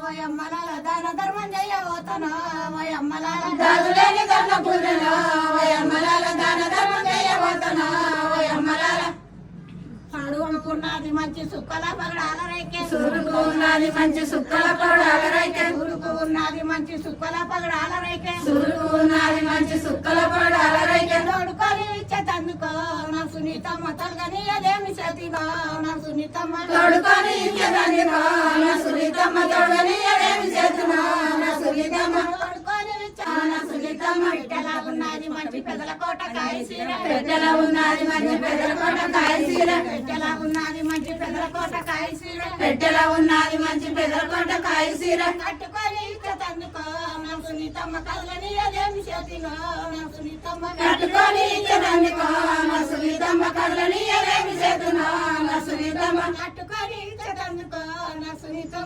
వయమ్మలాల దాన ధర్మం చేయబోతాను వయమ్మలాల దాదులేని కన్న పూజను వయమ్మలాల దాన ధర్మం చేయబోతాను వయమ్మలాల ఉన్నది మంచి సుక్కల పగడాల రైకే సురుకు ఉన్నది మంచి సుక్కల పగడాల రైకే సురుకు ఉన్నది మంచి సుక్కల పగడాల రైకే సురుకు ఉన్నది మంచి సుక్కల పగడాల రైకే తోడుకొని ఇచ్చేతందుకో నా సునీతమ్మ తల్గని అదేమి చేతిగో నా సునీతమ్మ తోడుకొని ఇచ్చేతందుకో నా సునీతమ్మ తోడుకొని అదేమి చేతునో నా సునీతమ్మ తోడుకొని నా సునీతమ్మ పెట్టెలా ఉన్నది మంచి పెదల కోట కాయ సీర పెట్టెలా ఉన్నది మంచి పెదల కోట కాయ సీర పెట్టెలా ఉన్నది మంచి పెదల కోట కాయ సీర పెట్టెలా ఉన్నది మంచి పెదల కోట కాయ సీర కట్టుకొని ఇచ్చేతందుకో నా సునీతమ్మ కల్గని అదేమి చేతిగో నా సునీతమ్మ కట్టుకొని ఇచ్చేతందుకో నా సునీతమ్మ కళ్ళని అదేమి చేతునో నా సునీతమ్మ కట్టుకొని ఇచ్చేతందుకో నా సునీతమ్మ